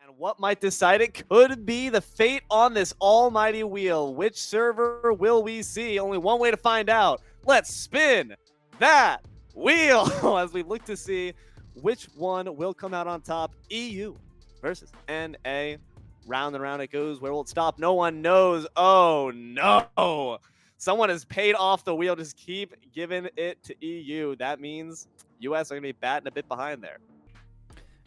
And what might decide it could be the fate on this almighty wheel. Which server will we see? Only one way to find out. Let's spin that wheel as we look to see which one will come out on top. EU versus NA. Round and round it goes. Where will it stop? No one knows. Oh no. Someone has paid off the wheel. Just keep giving it to EU. That means US are going to be batting a bit behind there.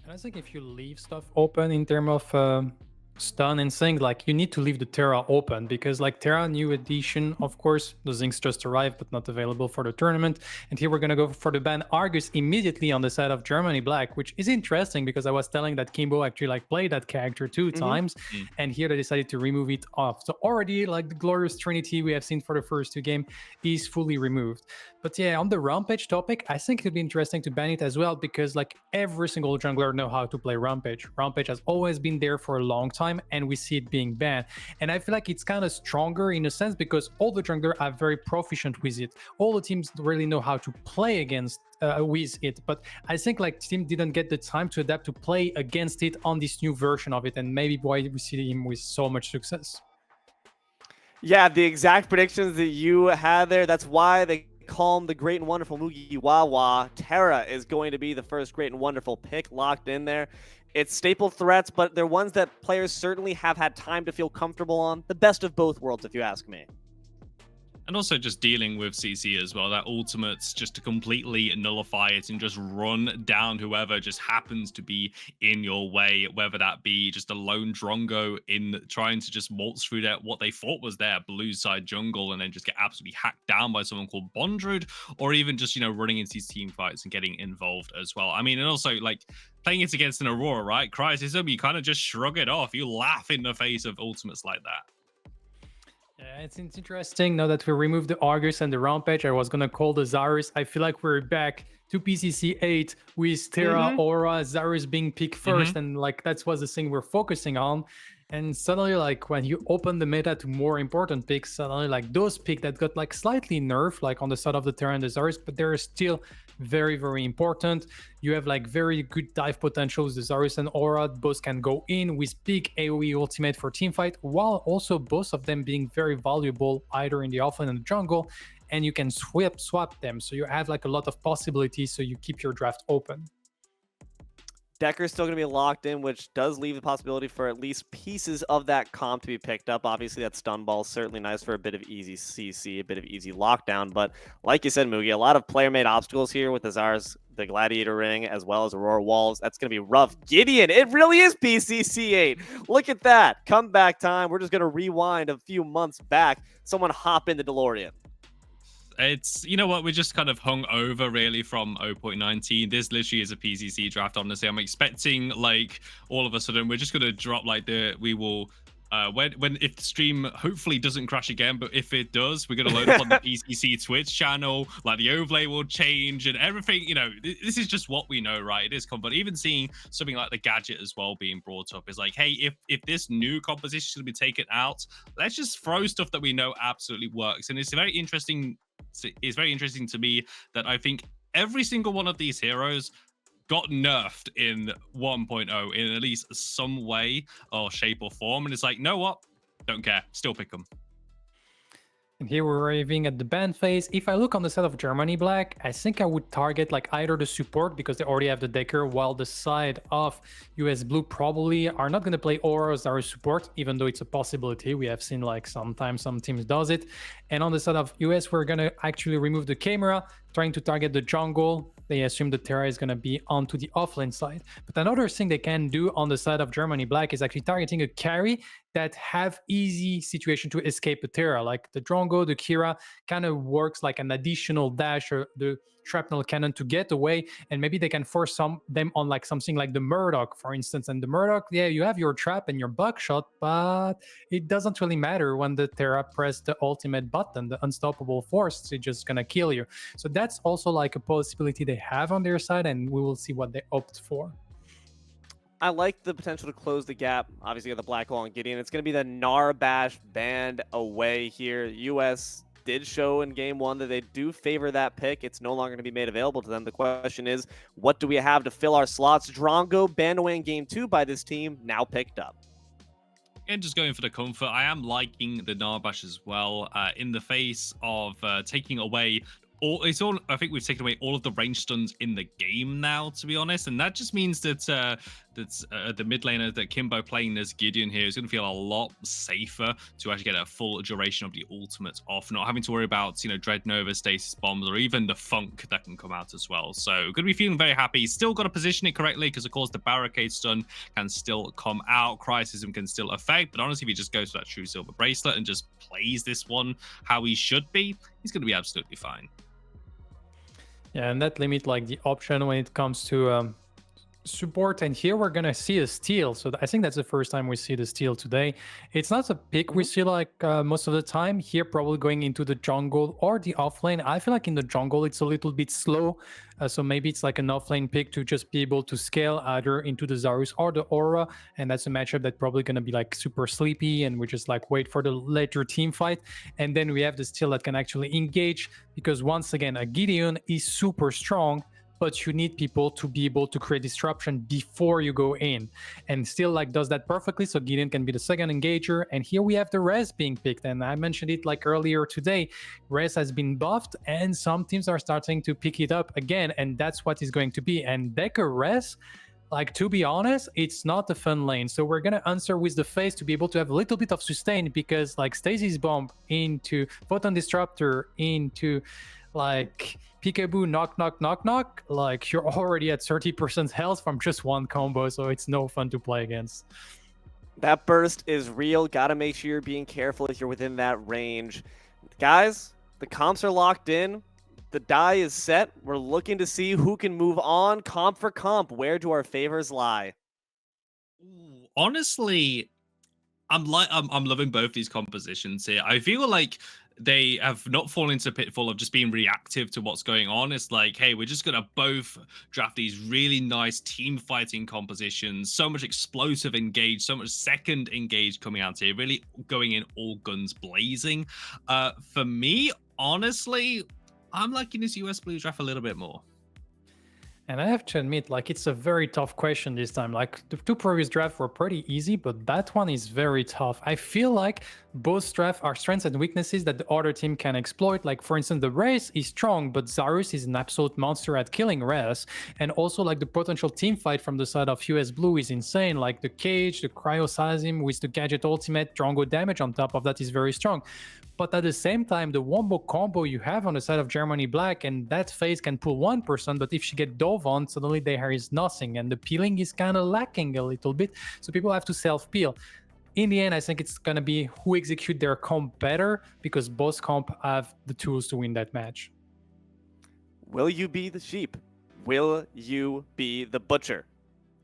And I think if you leave stuff open in terms of stun and things, like you need to leave the Terra open because like Terra new edition, of course, the Zincs just arrived but not available for the tournament. And here we're gonna go for the ban Argus immediately on the side of Germany Black, which is interesting because I was telling that Kimbo actually like played that character two times, and here they decided to remove it off. So already like the glorious Trinity we have seen for the first two games is fully removed. But yeah, on the Rampage topic, I think it'd be interesting to ban it as well because like every single jungler know how to play Rampage. Rampage has always been there for a long time and we see it being banned. And I feel like it's kind of stronger in a sense because all the junglers are very proficient with it. All the teams really know how to play against with it. But I think like team didn't get the time to adapt to play against it on this new version of it. And maybe why we see him with so much success. Yeah, the exact predictions that you had there. That's why they call him the great and wonderful Mugiwawa. Terra is going to be the first great and wonderful pick locked in there. It's staple threats, but they're ones that players certainly have had time to feel comfortable on. The best of both worlds, if you ask me. And also just dealing with CC as well, that ultimates just to completely nullify it and just run down whoever just happens to be in your way, whether that be just a lone Drongo in trying to just waltz through that what they thought was their blue side jungle and then just get absolutely hacked down by someone called Bondrewd, or even just, you know, running into these team fights and getting involved as well. I mean, and also like playing it against an Aurora, right? Criticism, you kind of just shrug it off. You laugh in the face of ultimates like that. Yeah, it's interesting now that we removed the Argus and the Rampage. I was gonna call the Zarus. I feel like we're back to PCC 8 with Terra, Aura, Zarus being picked first, and like that's was the thing we're focusing on. And suddenly, like when you open the meta to more important picks, suddenly like those picks that got like slightly nerfed, like on the side of the Terra and the Zarus, but they're still very, very important. You have like very good dive potentials. The Zarus and Aura both can go in with big AoE ultimate for teamfight, while also both of them being very valuable either in the offlane and the jungle, and you can swap them. So you have like a lot of possibilities, so you keep your draft open. Decker's still going to be locked in, which does leave the possibility for at least pieces of that comp to be picked up. Obviously, that stun ball is certainly nice for a bit of easy CC, a bit of easy lockdown. But like you said, Mugi, a lot of player-made obstacles here with the Zars, the Gladiator Ring, as well as Aurora Walls. That's going to be rough. Gideon, it really is PCC 8. Look at that. Comeback time. We're just going to rewind a few months back. Someone hop in the DeLorean. It's, you know what, we just kind of hung over really from 0.19. This literally is a PCC draft, honestly. I'm expecting like all of a sudden we're just going to drop like we will if the stream hopefully doesn't crash again, but if it does, we're going to load up on the PCC Twitch channel, like the overlay will change and everything. You know, this is just what we know, right? It is common. But even seeing something like the gadget as well being brought up is like, hey, if this new composition is going to be taken out, let's just throw stuff that we know absolutely works. And it's very interesting. It's very interesting to me that I think every single one of these heroes got nerfed in 1.0 in at least some way or shape or form. And it's like, know what? Don't care. Still pick them. And here we're arriving at the ban phase. If I look on the side of Germany Black, I think I would target like either the support because they already have the Decker, while the side of US Blue probably are not going to play Aura as our support, even though it's a possibility. We have seen like sometimes some teams does it. And on the side of US, we're going to actually remove the camera, trying to target the jungle. They assume the Terra is going to be onto the offlane side. But another thing they can do on the side of Germany Black is actually targeting a carry that have easy situation to escape a Terra. Like the Drongo, the Kira kind of works like an additional dash or the shrapnel cannon to get away, and maybe they can force them on like something like the Murdoch, for instance. And the Murdoch, yeah, you have your trap and your buckshot, but it doesn't really matter when the Terra press the ultimate button, the unstoppable force, it's just gonna kill you. So that's also like a possibility they have on their side, and we will see what they opt for. I like the potential to close the gap. Obviously, you got the Black Hole and Gideon. It's going to be the Narbash band away here. US did show in game one that they do favor that pick. It's no longer going to be made available to them. The question is, what do we have to fill our slots? Drongo banned away in game 2 by this team, now picked up. And just going for the comfort, I am liking the Narbash as well. In the face of taking away I think we've taken away all of the range stuns in the game now, to be honest, and that just means that the mid laner that Kimbo playing as Gideon here is going to feel a lot safer to actually get a full duration of the ultimate off, not having to worry about Dread Nova, stasis bombs, or even the funk that can come out as well. So going to be feeling very happy. Still got to position it correctly because of course the barricade stun can still come out, Criticism can still affect, but honestly, if he just goes for that true silver bracelet and just plays this one how he should be, he's going to be absolutely fine. Yeah, and that limit like the option when it comes to support, and here we're gonna see a steal. So I think that's the first time we see the steal today. It's not a pick we see like most of the time. Here probably going into the jungle or the offlane. I feel like in the jungle it's a little bit slow, so maybe it's like an offlane pick to just be able to scale either into the Zarus or the Aura, and that's a matchup that's probably gonna be like super sleepy, and we just like wait for the later team fight. And then we have the steal that can actually engage, because once again a Gideon is super strong, but you need people to be able to create disruption before you go in, and still like does that perfectly. So Gideon can be the second engager, and here we have the res being picked, and I mentioned it like earlier today, res has been buffed and some teams are starting to pick it up again, and that's what is going to be. And Decker res, like, to be honest, it's not a fun lane. So we're gonna answer with the face to be able to have a little bit of sustain, because like stasis bomb into photon disruptor into like peekaboo knock knock knock knock, like you're already at 30% health from just one combo, so it's no fun to play against. That burst is real. Gotta make sure you're being careful if you're within that range. Guys, the comps are locked in. The die is set. We're looking to see who can move on comp for comp. Where do our favors lie? Honestly, I'm loving both these compositions here. I feel like they have not fallen into a pitfall of just being reactive to what's going on. It's like, hey, we're just gonna both draft these really nice team fighting compositions, so much explosive engage, so much second engage coming out here, really going in all guns blazing. For me, honestly, I'm liking this US Blue draft a little bit more. And I have to admit, like, it's a very tough question this time. Like, the two previous drafts were pretty easy, but that one is very tough. I feel like both drafts are strengths and weaknesses that the other team can exploit. Like, for instance, the Race is strong, but Zarus is an absolute monster at killing Res. And also, like, the potential team fight from the side of US Blue is insane. Like, the Cage, the Cryosasm with the Gadget Ultimate, Drongo damage on top of that is very strong. But at the same time, the wombo combo you have on the side of Germany Black, and that phase can pull 1%, but if she get dove on, suddenly there is nothing, and the peeling is kind of lacking a little bit, so people have to self-peel. In the end, I think it's going to be who execute their comp better, because both comp have the tools to win that match. Will you be the sheep? Will you be the butcher?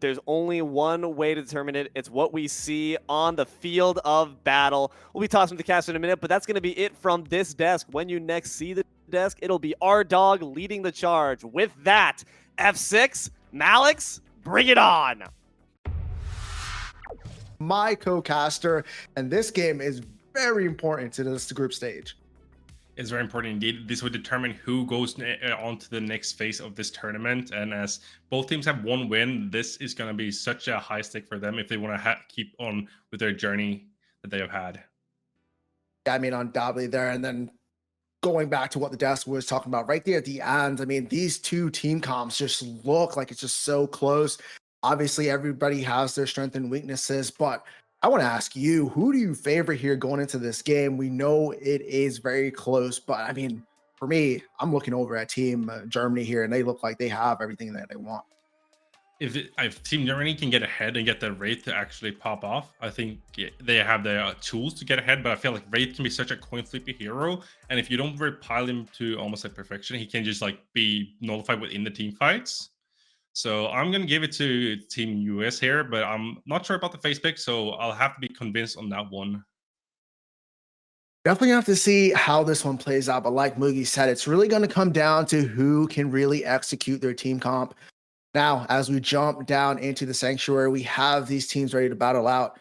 There's only one way to determine it. It's what we see on the field of battle. We'll be tossing the cast in a minute, but that's going to be it from this desk. When you next see the desk, it'll be our dog leading the charge. With that, F6, Malix, bring it on. My co-caster, and this game is very important to this group stage. It's very important indeed. This will determine who goes on to the next phase of this tournament. And as both teams have one win, this is going to be such a high stake for them if they want to keep on with their journey that they have had. Yeah, I mean, undoubtedly there. And then going back to what the desk was talking about right there at the end, I mean, these two team comps just look like it's just so close. Obviously, everybody has their strengths and weaknesses, but I want to ask you, who do you favor here going into this game? We know it is very close, but I mean, for me, I'm looking over at Team Germany here, and they look like they have everything that they want. If Team Germany can get ahead and get the Wraith to actually pop off, I think they have the tools to get ahead, but I feel like Wraith can be such a coin flippy hero, and if you don't repile him to almost like perfection, he can just like be nullified within the team fights. So I'm going to give it to Team US here, but I'm not sure about the face pick, so I'll have to be convinced on that one. Definitely have to see how this one plays out, but like Mugi said, it's really going to come down to who can really execute their team comp. Now, as we jump down into the Sanctuary, we have these teams ready to battle out.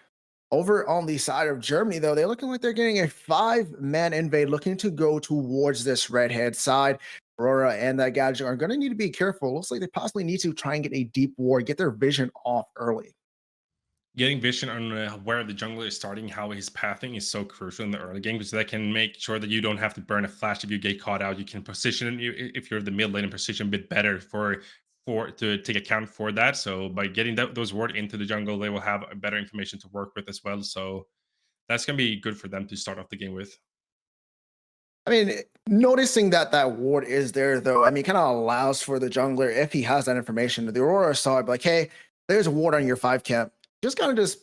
Over on the side of Germany, though, they're looking like they're getting a 5-man invade, looking to go towards this redhead side. Aurora and that Gadget are going to need to be careful. Looks like they possibly need to try and get a deep ward, get their vision off early. Getting vision on where the jungler is starting, how he's pathing is so crucial in the early game because that can make sure that you don't have to burn a flash if you get caught out. You can position you if you're the mid lane and position a bit better for to take account for that. So by getting those ward into the jungle, they will have a better information to work with as well. So that's gonna be good for them to start off the game with. I mean, noticing that that ward is there, though, I mean, kind of allows for the jungler, if he has that information, the Aurora saw it, like, hey, there's a ward on your 5 camp. Just kind of just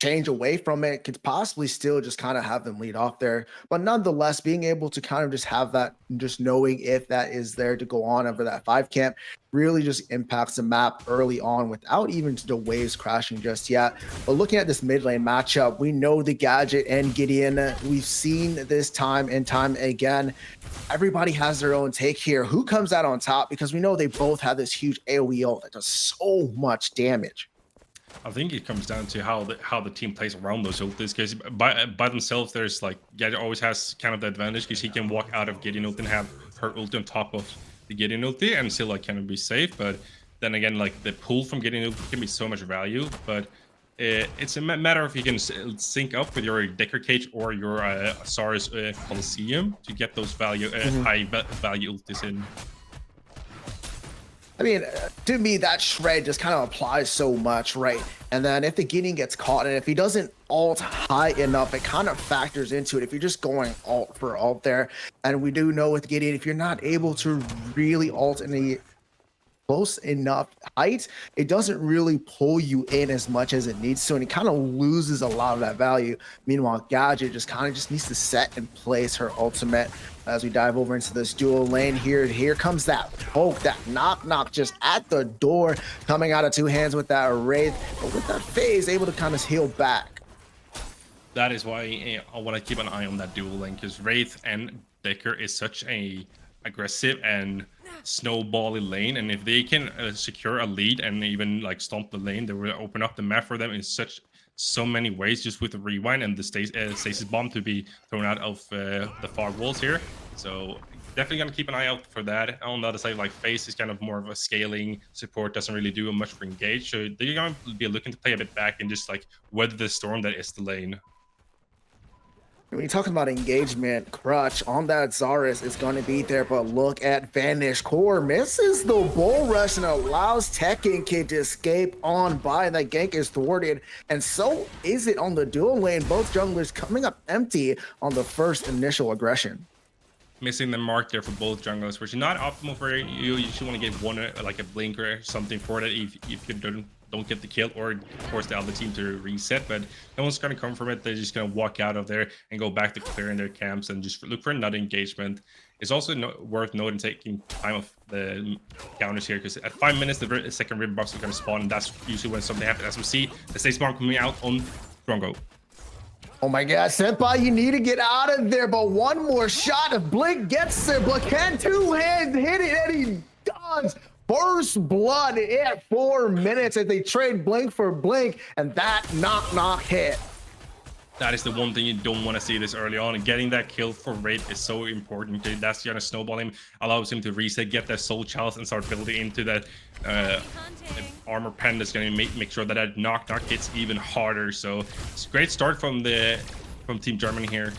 change away from it, could possibly still just kind of have them lead off there. But nonetheless, being able to kind of just have that, just knowing if that is there to go on over that 5 camp really just impacts the map early on without even the waves crashing just yet. But looking at this mid lane matchup, we know the Gadget and Gideon, we've seen this time and time again. Everybody has their own take here. Who comes out on top? Because we know they both have this huge AoE ult that does so much damage. I think it comes down to how the team plays around those ultis. Because by themselves, there's like Gadget always has kind of the advantage because he can walk out of Gideon ult and have her ulti on top of the Gideon ulti and still like kind of be safe. But then again, like the pull from Gideon ulti can be so much value. But it's a matter of you can sync up with your Decker Cage or your Sars Coliseum to get those high value ultis in. I mean, to me, that shred just kind of applies so much, right? And then if the Gideon gets caught, and if he doesn't ult high enough, it kind of factors into it. If you're just going ult for ult there, and we do know with Gideon, if you're not able to really ult in the close enough height, it doesn't really pull you in as much as it needs to, and it kind of loses a lot of that value. Meanwhile, Gadget just kind of just needs to set in place her ultimate. As we dive over into this dual lane here comes that poke, that knock just at the door, coming out of 2 hands with that Wraith, but with that phase, able to kind of heal back. That is why I want to keep an eye on that dual lane, because Wraith and Decker is such a aggressive and snowbally lane, and if they can secure a lead and even like stomp the lane, they will open up the map for them in so many ways, just with the rewind and the stasis bomb to be thrown out of the fog walls here. So definitely gonna keep an eye out for that. On the other side, like Face is kind of more of a scaling support, doesn't really do much for engage, so they're gonna be looking to play a bit back and just like weather the storm that is the lane. When you're talking about engagement, Crutch on that Zarus is going to be there, but look at Vanish Core. Misses the bull rush and allows Tekken Kid to escape on by. That gank is thwarted, and so is it on the dual lane. Both junglers coming up empty on the first initial aggression. Missing the mark there for both junglers, which is not optimal for you. You usually want to get one, like a blink or something for that if you don't get the kill, or force the other team to reset, but no one's going to come from it. They're just going to walk out of there and go back to clearing their camps and just look for another engagement. It's also worth noting taking time of the counters here, because at 5 minutes the second ribbon box is going to spawn, and that's usually when something happens. As we see, the stage bomb coming out on Drongo. Oh my god, Senpai, you need to get out of there, but one more shot if Blink gets there, but can 2 hands hit it, and he does. First blood at 4 minutes as they trade Blink for Blink, and that knock hit. That is the one thing you don't want to see this early on, and getting that kill for Wraith is so important. That's going to snowball him, allows him to reset, get that soul chalice, and start building into that armor pen that's going to make sure that that knock hits even harder. So it's a great start from Team Germany here.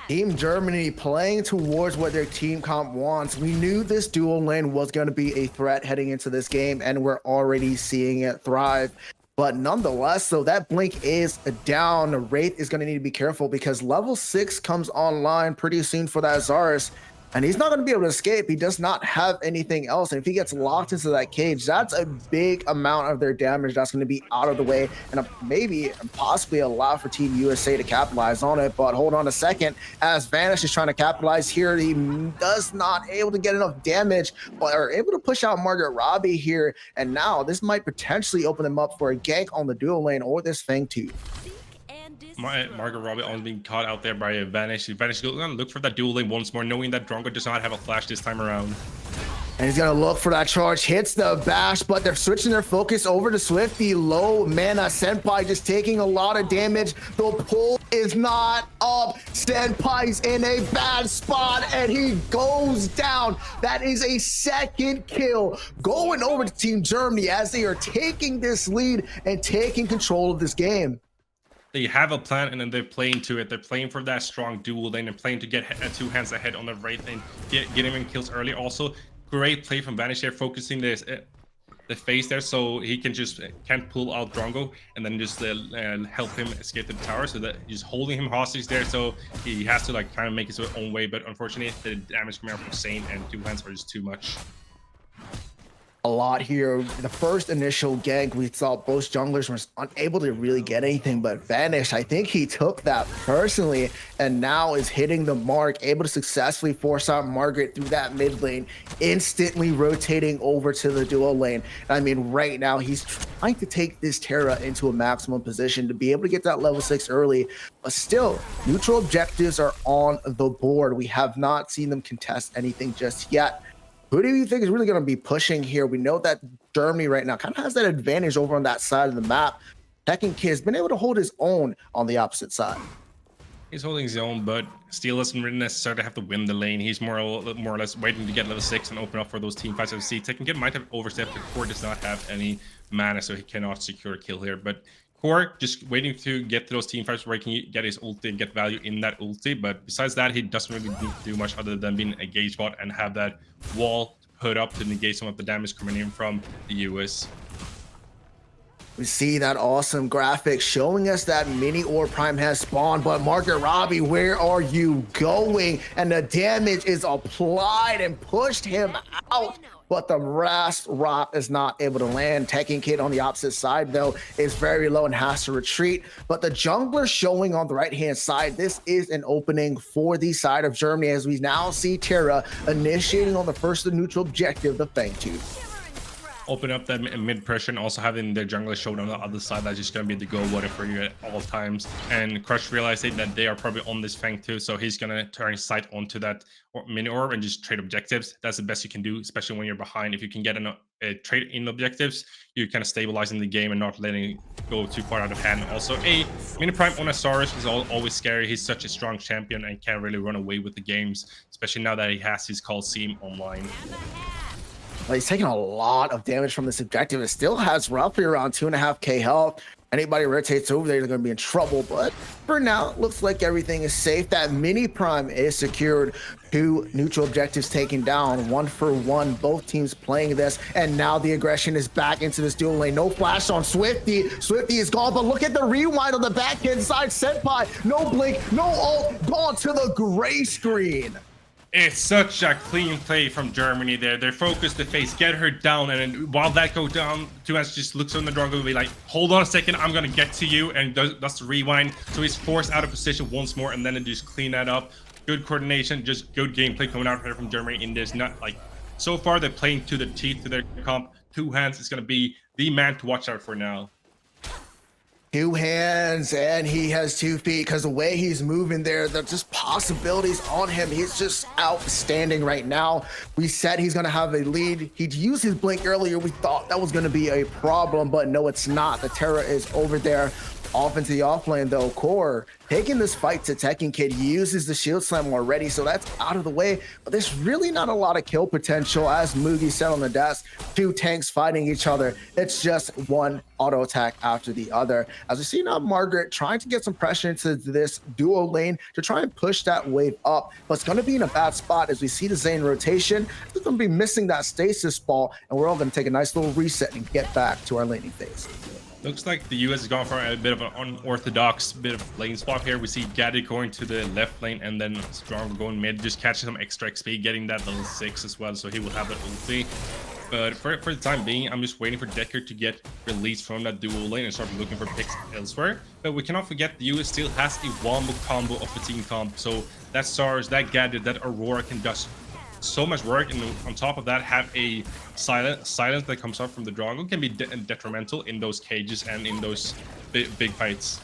Team Germany playing towards what their team comp wants. We knew this dual lane was going to be a threat heading into this game, and we're already seeing it thrive. But nonetheless, so that Blink is down. Wraith is going to need to be careful because level 6 comes online pretty soon for that Zarus. And he's not going to be able to escape. He does not have anything else. And if he gets locked into that cage, that's a big amount of their damage that's going to be out of the way, and maybe possibly allow for Team USA to capitalize on it. But hold on a second. As Vanish is trying to capitalize here, he does not able to get enough damage, but are able to push out Margaret Robbie here. And now this might potentially open them up for a gank on the dual lane or this Fang too. Margaret Robbie only being caught out there by Vanish. Vanish is going to look for that dual lane once more, knowing that Drongo does not have a flash this time around. And he's gonna look for that charge, hits the bash, but they're switching their focus over to Swift. The low mana Senpai just taking a lot of damage. The pull is not up. Senpai's in a bad spot and he goes down. That is a second kill going over to Team Germany as they are taking this lead and taking control of this game. They have a plan and then they're playing to it. They're playing for that strong dual lane and playing to get two hands ahead on the right lane, get him in kills early. Also, great play from Vanish there, focusing the face there so he can't pull out Drongo and then just help him escape the tower. So that he's holding him hostage there, so he has to like kind of make his own way. But unfortunately, the damage coming out from Zane and two hands are just too much. A lot here. The first initial gank, we saw both junglers were unable to really get anything but Vanish. I think he took that personally and now is hitting the mark, able to successfully force out Margaret through that mid lane, instantly rotating over to the dual lane. I mean, right now he's trying to take this Terra into a maximum position to be able to get that level 6 early, but still, neutral objectives are on the board. We have not seen them contest anything just yet. Who do you think is really going to be pushing here? We know that Germany right now kind of has that advantage over on that side of the map. Tekken Kid has been able to hold his own on the opposite side. He's holding his own, but Steel doesn't really necessarily have to win the lane. He's more or less waiting to get level 6 and open up for those team fights. As we see, Tekken Kid might have overstepped, but Core does not have any mana, so he cannot secure a kill here. But Core just waiting to get to those team fights where he can get his ulti and get value in that ulti. But besides that, he doesn't really do much other than being a gauge bot and have that wall put up to negate some of the damage coming in from the US. We see that awesome graphic showing us that mini Orb Prime has spawned, but Margaret Robbie, where are you going? And the damage is applied and pushed him out, but the last rock is not able to land. Tekken Kid on the opposite side, though, is very low and has to retreat. But the jungler showing on the right-hand side, this is an opening for the side of Germany as we now see Terra initiating on the first neutral objective, the Fangtooth. Open up that mid pressure and also having the jungler shown on the other side. That's just going to be the go water for you at all times. And Crush realizing that they are probably on this Fang too, so he's going to turn his sight onto that mini orb and just trade objectives. That's the best you can do, especially when you're behind. If you can get a trade in objectives, you're kind of stabilizing the game and not letting it go too far out of hand. Also, a mini prime on Asaurus is always scary. He's such a strong champion and can't really run away with the games, especially now that he has his Coliseum online. Well, he's taking a lot of damage from this objective. It still has roughly around 2.5k health. Anybody rotates over there, they're going to be in trouble. But for now, it looks like everything is safe. That mini prime is secured. 2 neutral objectives taken down, 1 for 1. Both teams playing this. And now the aggression is back into this dual lane. No flash on Swifty. Swifty is gone, but look at the rewind on the backhand side. Senpai, no blink, no ult, gone to the gray screen. It's such a clean play from Germany there. They're focused to face, get her down, and then while that goes down, Tuas just looks on the Drongo and be like, hold on a second, I'm gonna get to you, and does the rewind. So he's forced out of position once more, and then it just clean that up. Good coordination, just good gameplay coming out here from Germany in this. Not like, so far they're playing to the teeth to their comp. 2 hands is gonna be the man to watch out for now. 2 hands and he has 2 feet because the way he's moving there, there's just possibilities on him. He's just outstanding right now. We said he's going to have a lead. He'd used his blink earlier. We thought that was going to be a problem, but no, it's not. The Terra is over there. Off into the offlane though. Core taking this fight to Tekken Kid, uses the shield slam already, so that's out of the way. But there's really not a lot of kill potential, as Mugi said on the desk. 2 tanks fighting each other. It's just one auto attack after the other. As we see now, Margaret trying to get some pressure into this duo lane to try and push that wave up, but it's going to be in a bad spot as we see the Zane rotation. It's going to be missing that stasis ball, and we're all going to take a nice little reset and get back to our laning phase. Looks like the US has gone for a bit of an unorthodox bit of lane swap here. We see Gaddy going to the left lane and then Strong going mid, just catching some extra XP, getting that level 6 as well, so he will have that ulti. But for the time being, I'm just waiting for Decker to get released from that dual lane and start looking for picks elsewhere. But we cannot forget the US still has a wombo combo of a team comp, so that SARS, that Gaddy, that Aurora can just so much work, and on top of that have a silence that comes up from the Drago can be detrimental in those cages and in those big fights.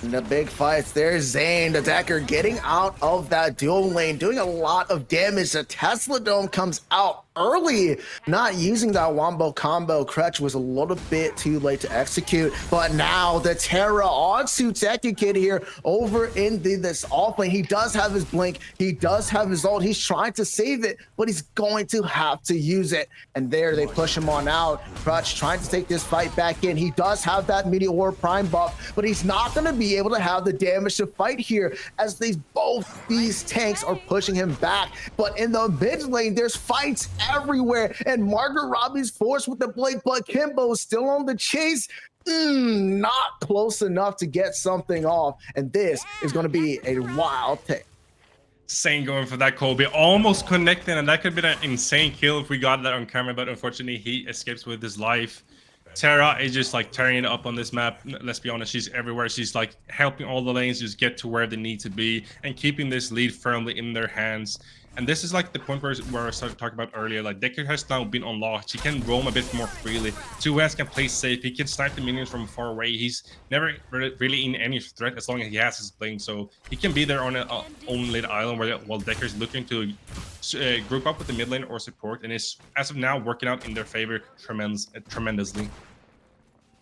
In the big fights, there's Zane, the Decker, getting out of that dual lane, doing a lot of damage. The Tesla Dome comes out early, not using that wombo combo. Crutch was a little bit too late to execute, but now the Terra onto Tekken Kid here over in this off lane. He does have his blink, he does have his ult, he's trying to save it, but he's going to have to use it. And there they push him on out. Crutch trying to take this fight back in. He does have that Meteor Prime buff, but he's not going to be able to have the damage to fight here as both these tanks are pushing him back. But in the mid lane, there's fights everywhere, and Margaret Robbie's forced with the blink, but Kimbo's still on the chase. Not close enough to get something off, and this is going to be a wild take. Sane going for that Kobe, almost connecting, and that could be an insane kill if we got that on camera, but unfortunately he escapes with his life. Terra is just like tearing it up on this map. Let's be honest, she's everywhere. She's like helping all the lanes just get to where they need to be and keeping this lead firmly in their hands. And this is like the point where I started talking about earlier. Like Decker has now been unlocked. He can roam a bit more freely. 2S can play safe. He can snipe the minions from far away. He's never really in any threat as long as he has his blink. So he can be there on a own lit island while Decker's looking to group up with the mid lane or support, and is as of now working out in their favor tremendously.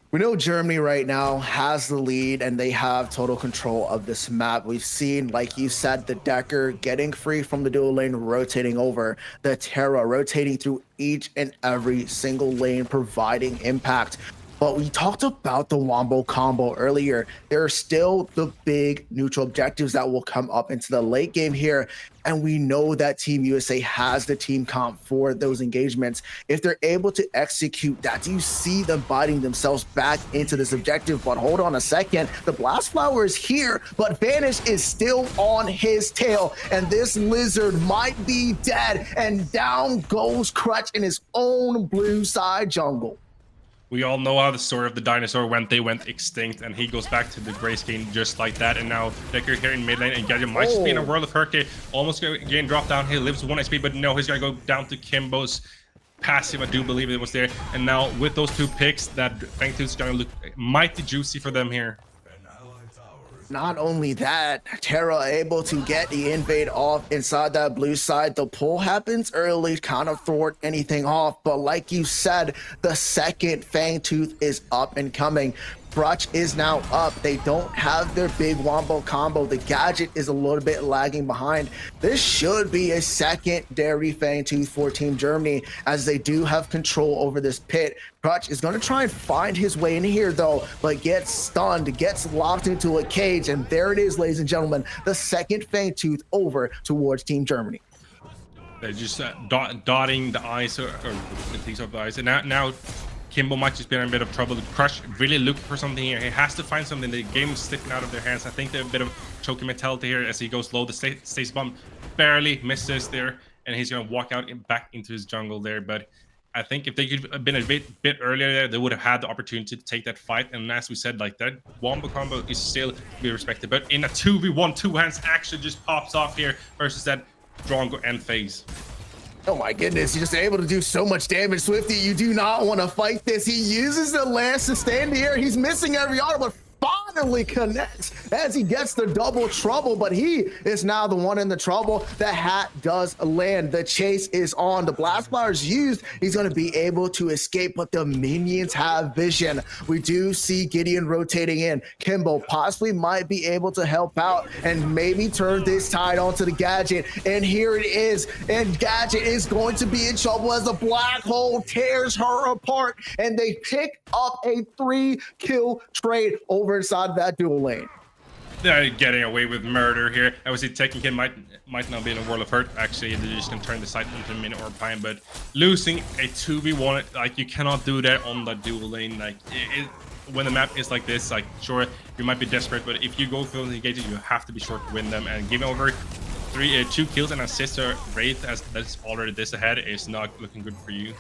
We know Germany right now has the lead and they have total control of this map. We've seen, like you said, the Decker getting free from the dual lane, rotating over, the Terra rotating through each and every single lane, providing impact. But we talked about the wombo combo earlier. There are still the big neutral objectives that will come up into the late game here. And we know that Team USA has the team comp for those engagements. If they're able to execute that, do you see them biting themselves back into this objective? But hold on a second. The Blast Flower is here, but Vanish is still on his tail. And this lizard might be dead. And down goes Crutch in his own blue side jungle. We all know how the story of the dinosaur went. They went extinct, and he goes back to the grayscale just like that. And now Decker here in mid lane, and Gadget might just be in a world of hurt. Almost getting dropped down. He lives 1 HP, but no, he's gonna go down to Kimbo's passive. I do believe it was there. And now with those 2 picks, that Fangtooth's gonna look mighty juicy for them here. Not only that, Terra able to get the invade off inside that blue side. The pull happens early, kind of thwart anything off. But like you said, the second Fangtooth is up and coming. Crutch is now up. They don't have their big wombo combo. The Gadget is a little bit lagging behind. This should be a secondary Fangtooth for Team Germany, as they do have control over this pit. Crutch is going to try and find his way in here though, but gets stunned, gets locked into a cage, and there it is, ladies and gentlemen, the second Fangtooth over towards Team Germany. They're just dotting the eyes or things of the eyes, and now Kimbo might just be in a bit of trouble. Crush really looking for something here. He has to find something. The game is slipping out of their hands. I think they're a bit of choking mentality here as he goes low. The Stace Bomb barely misses there, and he's going to walk out and back into his jungle there. But I think if they could have been a bit earlier there, they would have had the opportunity to take that fight. And as we said, like that wombo combo is still to be respected. But in a 2v1, 2 hands action just pops off here versus that Drongo and FaZe. Oh my goodness, you're just able to do so much damage. Swifty, you do not want to fight this. He uses the lance to stand here. He's missing every auto, but finally connects as he gets the double trouble, but he is now the one in the trouble. The hat does land. The chase is on. The blast flower is used. He's going to be able to escape, but the minions have vision. We do see Gideon rotating in. Kimbo possibly might be able to help out and maybe turn this tide onto the Gadget. And here it is. And Gadget is going to be in trouble as the black hole tears her apart. And they pick up a 3-kill trade over inside that dual lane. They're getting away with murder here. I would say Tekken Kid might not be in a world of hurt. Actually, they just can turn the site into a minute or time, but losing a 2v1, like, you cannot do that on the dual lane. Like, when the map is like this, like, sure, you might be desperate, but if you go for the engages, you have to be sure to win them. And giving over 2 kills and assist to Wraith as that's already this ahead is not looking good for you.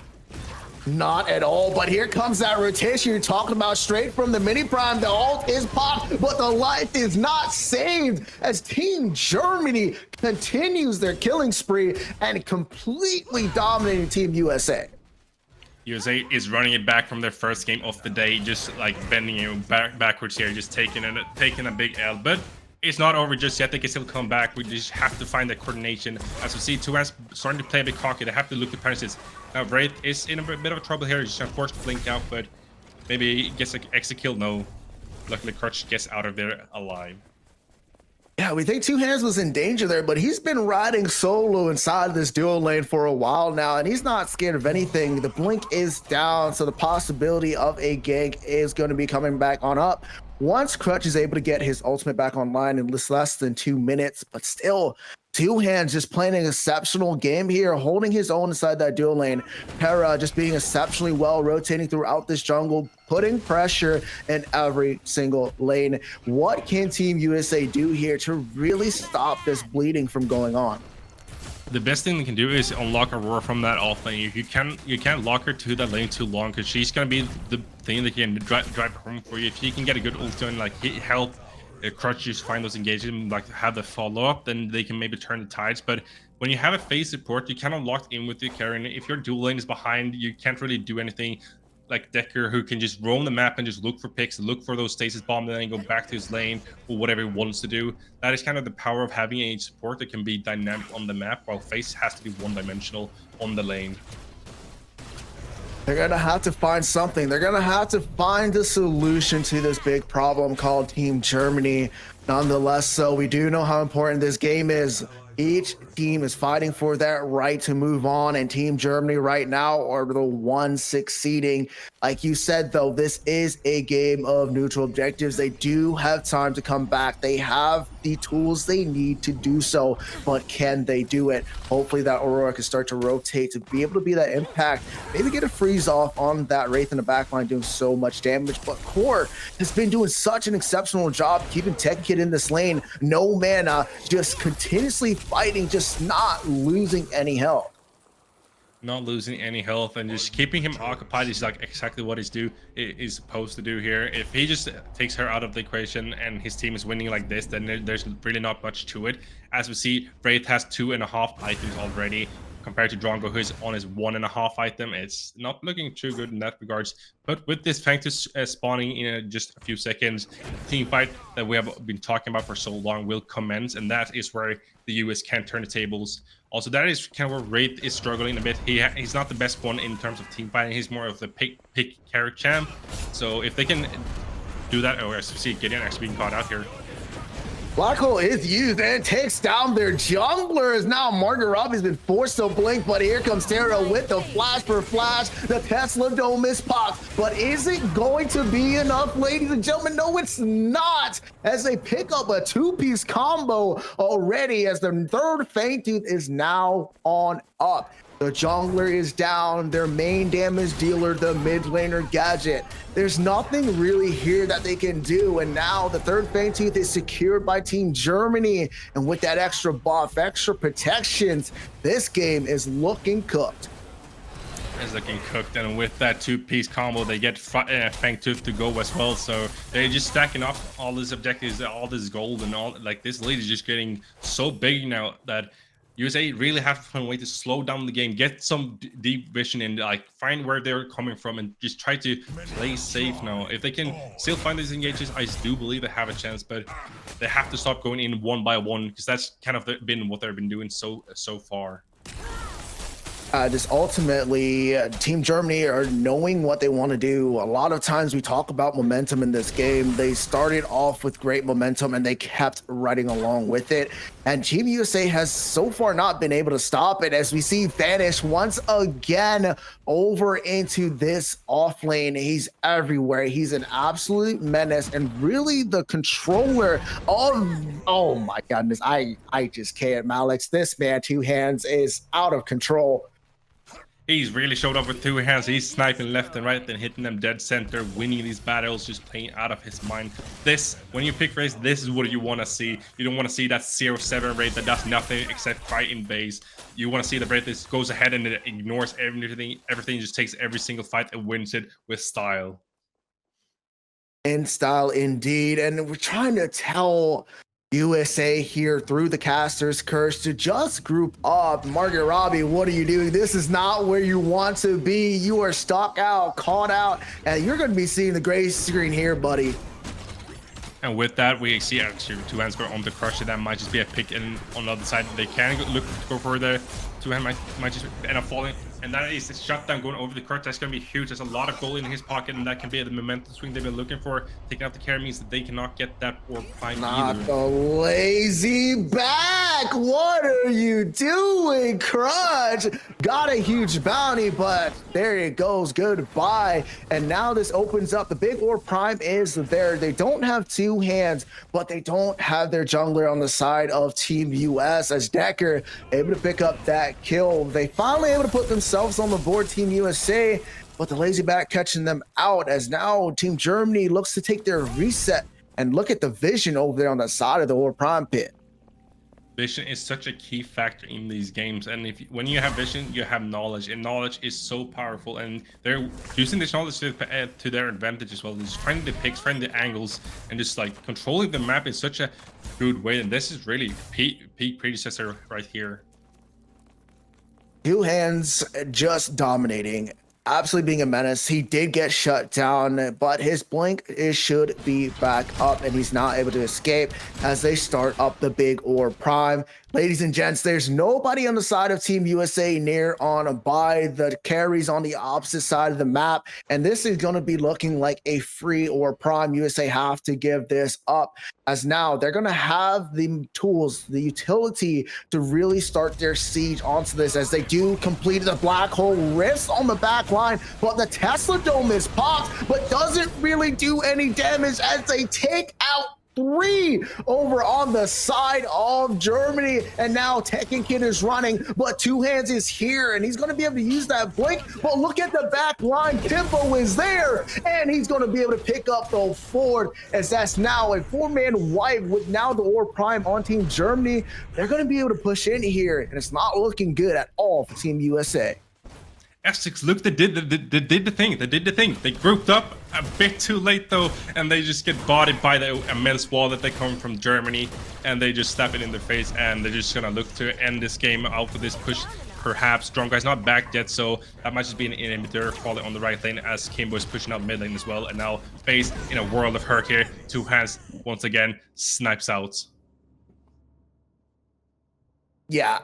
Not at all, but here comes that rotation you're talking about straight from the mini prime. The ult is popped, but the life is not saved as Team Germany continues their killing spree and completely dominating Team USA. USA is running it back from their first game of the day, just like bending it backwards here, just taking a big L. But it's not over just yet. They can still come back. We just have to find that coordination. As we see, 2Hands starting to play a bit cocky. They have to look to punish this. Now, Wraith is in a bit of trouble here. He's forced to blink out, but maybe he gets an extra kill. No. Luckily, Crutch gets out of there alive. Yeah, we think 2Hands was in danger there, but he's been riding solo inside of this duo lane for a while now, and he's not scared of anything. The blink is down, so the possibility of a gank is going to be coming back on up once Crutch is able to get his ultimate back online in less than 2 minutes. But still, 2Hands just playing an exceptional game here, holding his own inside that duo lane. Terra just being exceptionally well, rotating throughout this jungle, putting pressure in every single lane. What can Team USA do here to really stop this bleeding from going on? The best thing they can do is unlock Aurora from that off lane. You can't lock her to that lane too long, because she's gonna be the thing that can drive home for you. If you can get a good ult and like help Crutch just find those engagements, like have the follow up, then they can maybe turn the tides. But when you have a phase support, you cannot lock in with your carry. And if your dual lane is behind, you can't really do anything. Like Decker, who can just roam the map and just look for picks, look for those stasis bombs, and then go back to his lane or whatever he wants to do. That is kind of the power of having a support that can be dynamic on the map, while Face has to be one-dimensional on the lane. They're going to have to find something. They're going to have to find a solution to this big problem called Team Germany. Nonetheless, so we do know how important this game is. Each team is fighting for that right to move on, and Team Germany right now are the one succeeding. Like you said, though, this is a game of neutral objectives. They do have time to come back. They have the tools they need to do so, but can they do it? Hopefully that Aurora can start to rotate to be able to be that impact, maybe get a freeze off on that Wraith in the backline doing so much damage. But Core has been doing such an exceptional job keeping Tech Kid in this lane. No mana, just continuously fighting, just not losing any health. Not losing any health and just keeping him occupied is like exactly what he's supposed to do here. If he just takes her out of the equation and his team is winning like this, then there's really not much to it. As we see, Wraith has 2.5 items already, compared to Drongo, who is on his 1.5 item. It's not looking too good in that regards. But with this Factus spawning in just a few seconds, the team fight that we have been talking about for so long will commence, and that is where the US can turn the tables. Also, that is kind of where Wraith is struggling a bit. He's not the best one in terms of team fighting. He's more of the pick character champ. So if they can do that, oh, as we see Gideon actually being caught out here. Black Hole is used and takes down their jungler. As now Margaret Robbie's been forced to blink, but here comes Terra with the flash for flash. The Tesla don't miss pops, but is it going to be enough, ladies and gentlemen? No, it's not, as they pick up a two-piece combo already, as the third Fang Tooth is now on up. The jungler is down, their main damage dealer, the mid laner Gadget. There's nothing really here that they can do, and now the third Fang Tooth is secured by Team Germany, and with that extra buff, extra protections, this game is looking cooked. Is looking cooked, and with that two-piece combo, they get Fang Tooth to go as well. So they're just stacking up all these objectives, all this gold, and all. Like, this lead is just getting so big now that USA really have to find a way to slow down the game, get some deep vision, and like find where they're coming from, and just try to play safe now. If they can still find these engages, I do believe they have a chance, but they have to stop going in one by one, because that's kind of been what they've been doing so far. Just ultimately, Team Germany are knowing what they want to do. A lot of times we talk about momentum in this game. They started off with great momentum and they kept riding along with it. And Team USA has so far not been able to stop it, as we see Vanish once again over into this off lane. He's everywhere. He's an absolute menace and really the controller of, oh my goodness, I just can't, Malix. This man, 2Hands, is out of control. He's really showed up with 2 hands. He's sniping left and right, then hitting them dead center, winning these battles, just playing out of his mind. This, when you pick race, this is what you want to see. You don't want to see that 0-7 rate that does nothing except fight in base. You want to see the rate that goes ahead and it ignores everything, just takes every single fight and wins it with style. In style, indeed. And we're trying to tell USA here through the caster's curse to just group up. Margaret Robbie, what are you doing? This is not where you want to be. You are stuck out, caught out, and you're going to be seeing the gray screen here, buddy. And with that, we see actually two hands go on the crusher. That might just be a pick, and on the other side, they can go for the two hand might just end up falling. And that is a shutdown going over the crush. That's going to be huge. There's a lot of gold in his pocket, and that can be the momentum swing they've been looking for. Taking out the carry means that they cannot get that or prime Not either. the lazy back. What are you doing, Crunch? Got a huge bounty, but there it goes. Goodbye. And now this opens up. The big orb prime is there. They don't have two hands, but they don't have their jungler on the side of Team US, as Decker able to pick up that kill. They finally able to put themselves on the board, Team USA, but the lazy back catching them out, as now Team Germany looks to take their reset. And look at the vision over there on the side of the Orb Prime pit. Vision is such a key factor in these games, and when you have vision, you have knowledge, and knowledge is so powerful. And they're using this knowledge to their advantage as well. Just finding the picks, finding the angles, and just like controlling the map in such a good way. And this is really peak Predecessor right here. Two hands just dominating. Absolutely being a menace. He did get shut down, but his blink should be back up, and he's not able to escape as they start up the big Orb Prime. Ladies and gents, there's nobody on the side of Team USA near on by the carries on the opposite side of the map, and this is going to be looking like a free Orb Prime. USA have to give this up, as now they're going to have the tools, the utility to really start their siege onto this, as they do complete the black hole rifts on the back line, but the Tesla Dome is popped, but doesn't really do any damage as they take out 3 over on the side of Germany. And now Tekken Kid is running, but Two Hands is here, and he's going to be able to use that blink. But look at the back line. Kimbo is there, and he's going to be able to pick up the Ford, as that's now a 4-man wipe with now the Orb Prime on Team Germany. They're going to be able to push in here, and it's not looking good at all for Team USA. F6, look, they did the thing. They grouped up a bit too late though, and they just get bodied by the immense wall that they come from Germany, and they just slap it in their face, and they're just gonna look to end this game out with this push. Perhaps Strong Guy's not back yet, so that might just be an inhibitor falling on the right lane, as Kimbo is pushing out mid lane as well. And now FaZe in a world of hurt here. Two Hands once again snipes out. Yeah,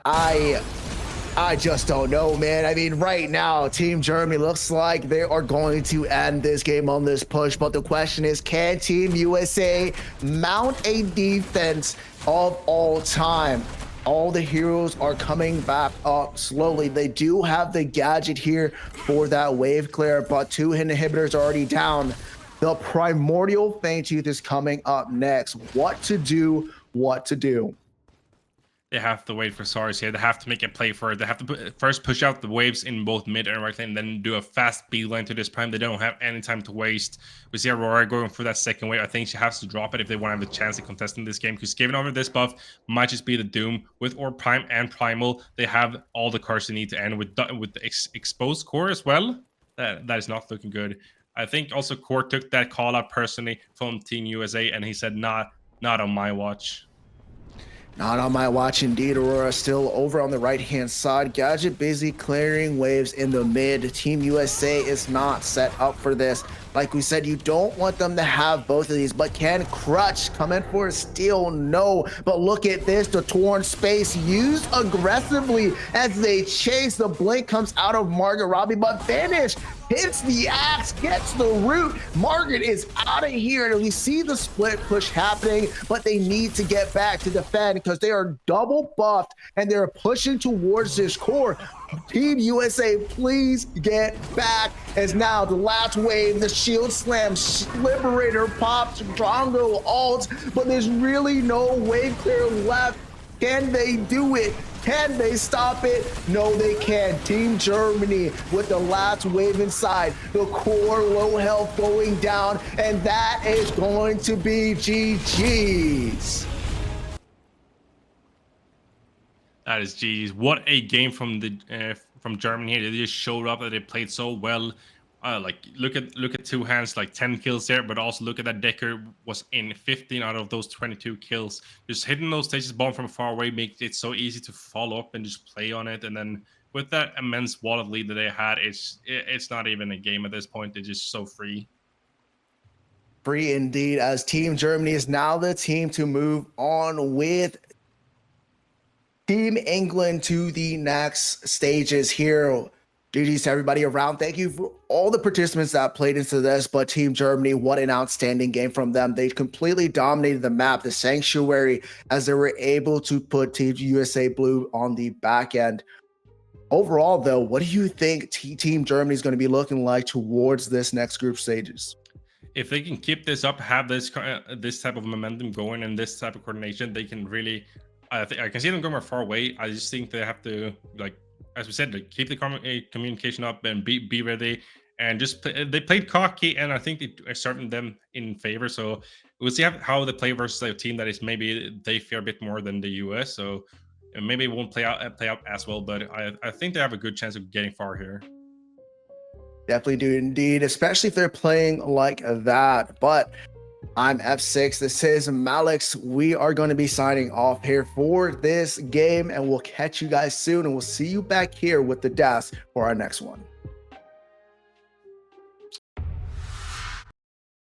I just don't know, man. I mean, right now, Team Germany looks like they are going to end this game on this push. But the question is, can Team USA mount a defense of all time? All the heroes are coming back up slowly. They do have the gadget here for that wave clear, but 2 inhibitors are already down. The Primordial Fangtooth is coming up next. What to do, what to do. They have to wait for SARS here. They have to make a play for it. They have to first push out the waves in both mid and right lane, and then do a fast beeline to this prime. They don't have any time to waste. We see Aurora going for that second wave. I think she has to drop it if they want to have a chance of contesting this game, because giving over this buff might just be the doom. With Orb Prime and Primal, they have all the cards they need to end with the exposed core as well. That is not looking good. I think also Core took that call out personally from Team USA, and he said, not on my watch. Not on my watch indeed. Aurora still over on the right-hand side. Gadget busy clearing waves in the mid. Team USA is not set up for this. Like we said, you don't want them to have both of these, but can Crutch come in for a steal? No, but look at this. The torn space used aggressively as they chase. The blink comes out of Margaret Robbie, but Vanish hits the axe, gets the root. Margaret is out of here, and we see the split push happening, but they need to get back to defend because they are double buffed and they're pushing towards this core. Team USA, please get back, as now the last wave, the shield slam, Liberator pops, Drongo ults, but there's really no wave clear left. Can they do it? Can they stop it? No, they can't. Team Germany with the last wave inside, the core low health going down, and that is going to be GG's. That is GG's. What a game from Germany here. They just showed up, that they played so well. Like look at Two Hands, like 10 kills there, but also look at that Decker was in 15 out of those 22 kills. Just hitting those stages bomb from far away makes it so easy to follow up and just play on it. And then with that immense wall of lead that they had, it's not even a game at this point. They're just so free. free indeed, as Team Germany is now the team to move on with Team England to the next stages here. GG's to everybody around. Thank you for all the participants that played into this, but Team Germany, what an outstanding game from them. They completely dominated the map, the Sanctuary, as they were able to put Team USA Blue on the back end. Overall, though, what do you think Team Germany is going to be looking like towards this next group stages? If they can keep this up, have this type of momentum going and this type of coordination, they can really. I can see them going far away. I just think they have to, like, as we said, like, keep the communication up and be ready. And just they played cocky, and I think it started them in favor. So we'll see how they play versus a team that is maybe they fear a bit more than the US. So maybe it won't play out as well. But I think they have a good chance of getting far here. Definitely do indeed, especially if they're playing like that. But I'm F6. This is Malix. We are going to be signing off here for this game, and we'll catch you guys soon. And we'll see you back here with the deaths for our next one.